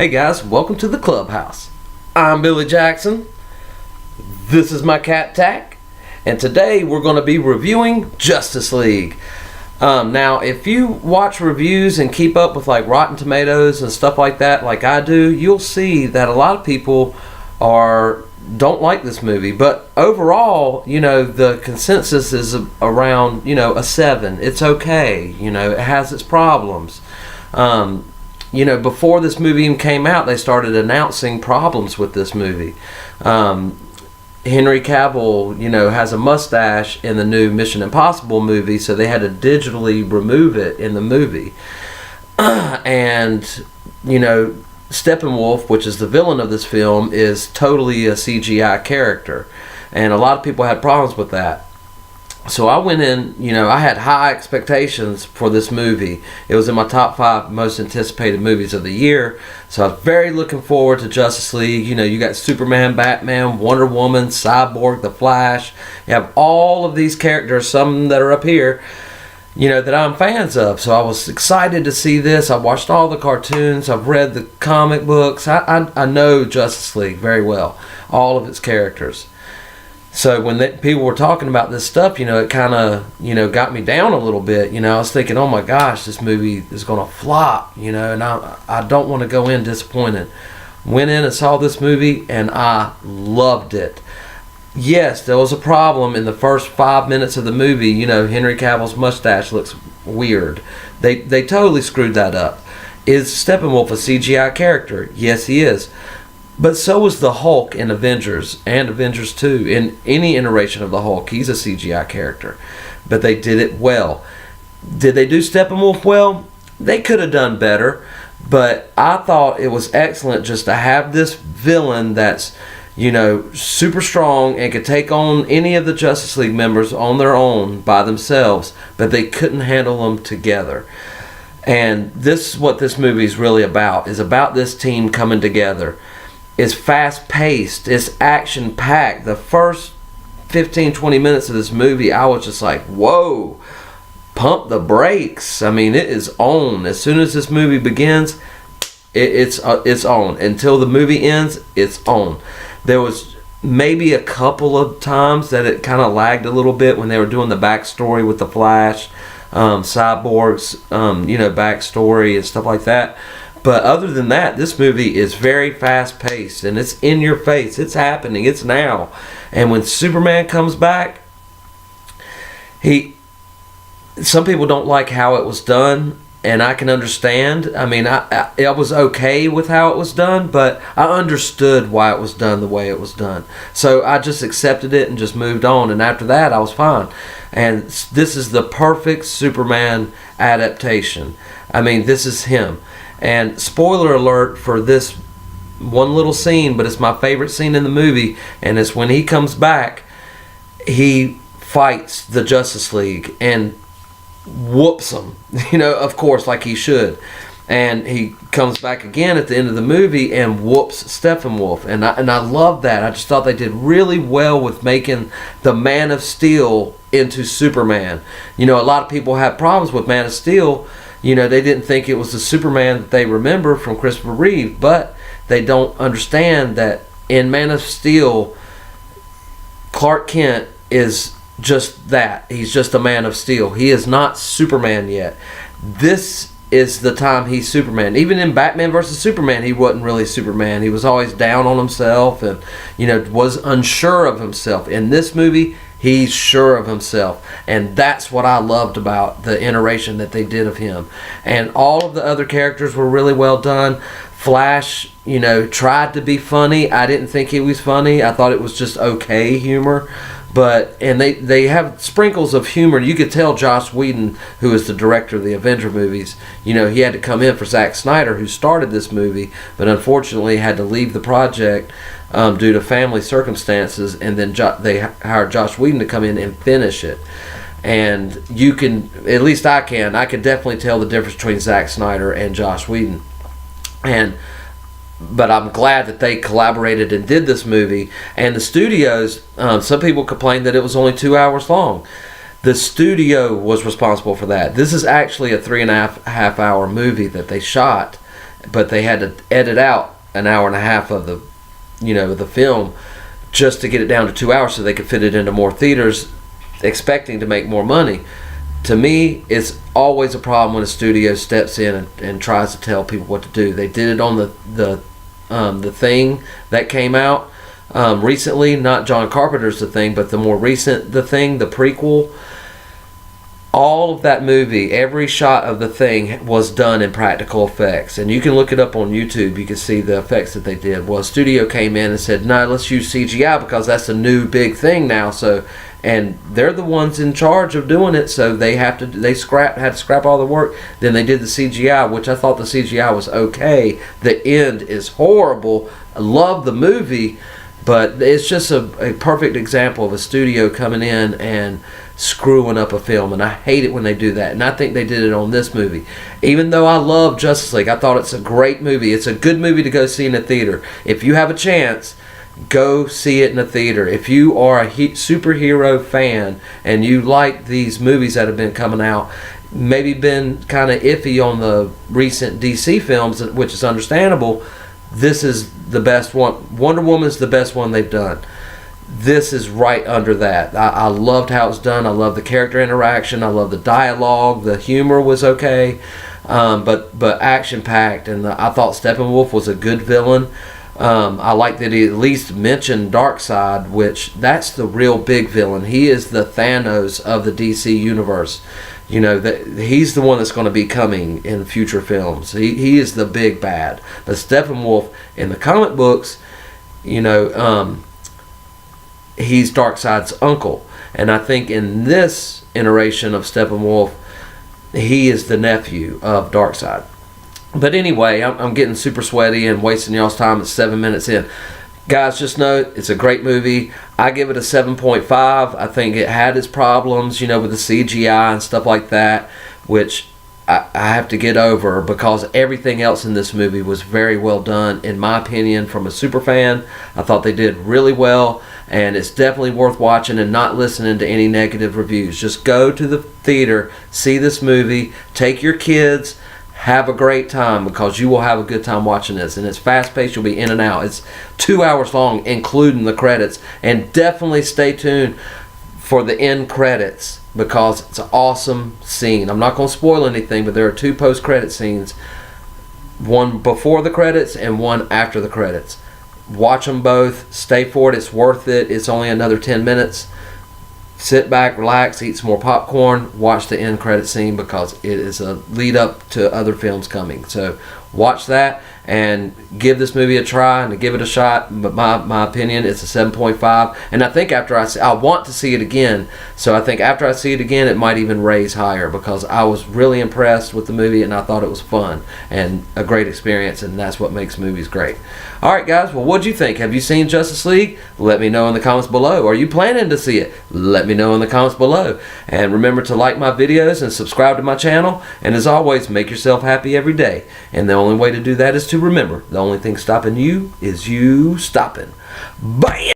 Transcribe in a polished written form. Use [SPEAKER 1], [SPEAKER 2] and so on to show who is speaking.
[SPEAKER 1] Hey guys, welcome to the clubhouse. I'm Billy Jackson. This is my cat Tack, and today we're going to be reviewing Justice League. Now, if you watch reviews and keep up with like Rotten Tomatoes and stuff like that, like I do, you'll see that a lot of people don't like this movie. But overall, the consensus is around, a 7. It's okay. It has its problems. Before this movie even came out, they started announcing problems with this movie. Henry Cavill, has a mustache in the new Mission Impossible movie, so they had to digitally remove it in the movie. And, Steppenwolf, which is the villain of this film, is totally a CGI character. And a lot of people had problems with that. So I went in, I had high expectations for this movie. It was in my top 5 most anticipated movies of the year. So I was very looking forward to Justice League. You got Superman, Batman, Wonder Woman, Cyborg, The Flash. You have all of these characters, some that are up here, that I'm fans of. So I was excited to see this. I watched all the cartoons. I've read the comic books. I know Justice League very well, all of its characters. So when people were talking about this stuff, it kind of, got me down a little bit. I was thinking, oh my gosh, this movie is going to flop, and I don't want to go in disappointed. Went in and saw this movie, and I loved it. Yes, there was a problem in the first 5 minutes of the movie. Henry Cavill's mustache looks weird. They totally screwed that up. Is Steppenwolf a CGI character? Yes, he is. But so was the Hulk in Avengers and Avengers 2. In any iteration of the Hulk, he's a CGI character. But they did it well. Did they do Steppenwolf well? They could have done better. But I thought it was excellent just to have this villain that's, super strong and could take on any of the Justice League members on their own by themselves. But they couldn't handle them together. And this is what this movie is really about. Is about this team coming together. It's fast-paced. It's action-packed. The first 15-20 minutes of this movie, I was just like, whoa, pump the brakes. I mean, it is on. As soon as this movie begins, it's on. Until the movie ends, it's on. There was maybe a couple of times that it kind of lagged a little bit when they were doing the backstory with the Flash, Cyborg's, backstory and stuff like that. But other than that, this movie is very fast-paced, and it's in your face. It's happening. It's now. And when Superman comes back, some people don't like how it was done, and I can understand. I mean, I was okay with how it was done, but I understood why it was done the way it was done. So I just accepted it and just moved on, and after that, I was fine. And this is the perfect Superman adaptation. I mean, this is him. And spoiler alert for this one little scene, but it's my favorite scene in the movie, and it's when he comes back, he fights the Justice League and whoops them, of course, like he should. And he comes back again at the end of the movie and whoops Steppenwolf. And I love that. I just thought they did really well with making the Man of Steel into Superman. A lot of people have problems with Man of Steel. They didn't think it was the Superman that they remember from Christopher Reeve, but they don't understand that in Man of Steel, Clark Kent is just that. He's just a Man of Steel. He is not Superman yet. This is the time he's Superman. Even in Batman vs. Superman, he wasn't really Superman. He was always down on himself and, was unsure of himself. In this movie, he's sure of himself, and that's what I loved about the iteration that they did of him. And all of the other characters were really well done. Flash, tried to be funny. I didn't think he was funny. I thought it was just okay humor. And they have sprinkles of humor. You could tell Joss Whedon, who is the director of the Avenger movies, he had to come in for Zack Snyder, who started this movie, but unfortunately had to leave the project due to family circumstances, and then they hired Joss Whedon to come in and finish it. And you can, at least I could definitely tell the difference between Zack Snyder and Joss Whedon. But I'm glad that they collaborated and did this movie. And the studios, some people complained that it was only 2 hours long. The studio was responsible for that. This is actually a 3.5 hour movie that they shot but they had to edit out an hour and a half of the, the film just to get it down to 2 hours so they could fit it into more theaters, expecting to make more money. To me, it's always a problem when a studio steps in and tries to tell people what to do. They did it on the Thing that came out recently, not John Carpenter's The Thing, but the more recent The Thing, the prequel. All of that movie, every shot of The Thing was done in practical effects, and you can look it up on YouTube. You can see the effects that they did. Well, a studio came in and said, no, let's use CGI because that's a new big thing now. So, and they're the ones in charge of doing it, so they had to scrap all the work. Then they did the CGI, which I thought the CGI was okay. The end is horrible. I love the movie, but it's just a perfect example of a studio coming in and screwing up a film, and I hate it when they do that, and I think they did it on this movie. Even though I love Justice League, I thought it's a great movie. It's a good movie to go see in a theater. If you have a chance, go see it in a theater. If you are a superhero fan and you like these movies that have been coming out, maybe been kind of iffy on the recent DC films, which is understandable, this is the best one. Wonder Woman's the best one they've done. This is right under that. I loved how it's done. I love the character interaction. I love the dialogue. The humor was okay, but action packed. And I thought Steppenwolf was a good villain. I like that he at least mentioned Darkseid, which that's the real big villain. He is the Thanos of the DC universe. He's the one that's going to be coming in future films. He is the big bad. But Steppenwolf in the comic books, he's Darkseid's uncle, and I think in this iteration of Steppenwolf, he is the nephew of Darkseid. But anyway, I'm getting super sweaty and wasting y'all's time at 7 minutes in. Guys, just know it's a great movie. I give it a 7.5. I think it had its problems, with the CGI and stuff like that, which I have to get over, because everything else in this movie was very well done, in my opinion. From a super fan, I thought they did really well, and it's definitely worth watching and not listening to any negative reviews. Just go to the theater, see this movie, take your kids, have a great time, because you will have a good time watching this. And it's fast paced, you'll be in and out. It's 2 hours long, including the credits, and definitely stay tuned for the end credits, because it's an awesome scene. I'm not going to spoil anything, but there are 2 post-credit scenes, one before the credits and one after the credits. Watch them both. Stay for it. It's worth it. It's only another 10 minutes. Sit back, relax, eat some more popcorn, watch the end credit scene, because it is a lead up to other films coming. So watch that and give this movie a try and give it a shot. But my opinion, it's a 7.5. And I think after I want to see it again. So I think after I see it again, it might even raise higher, because I was really impressed with the movie and I thought it was fun and a great experience, and that's what makes movies great. All right, guys. Well, what'd you think? Have you seen Justice League? Let me know in the comments below. Are you planning to see it? Let me know in the comments below. And remember to like my videos and subscribe to my channel. And as always, make yourself happy every day. And the only way to do that is to remember, the only thing stopping you is you stopping. Bam!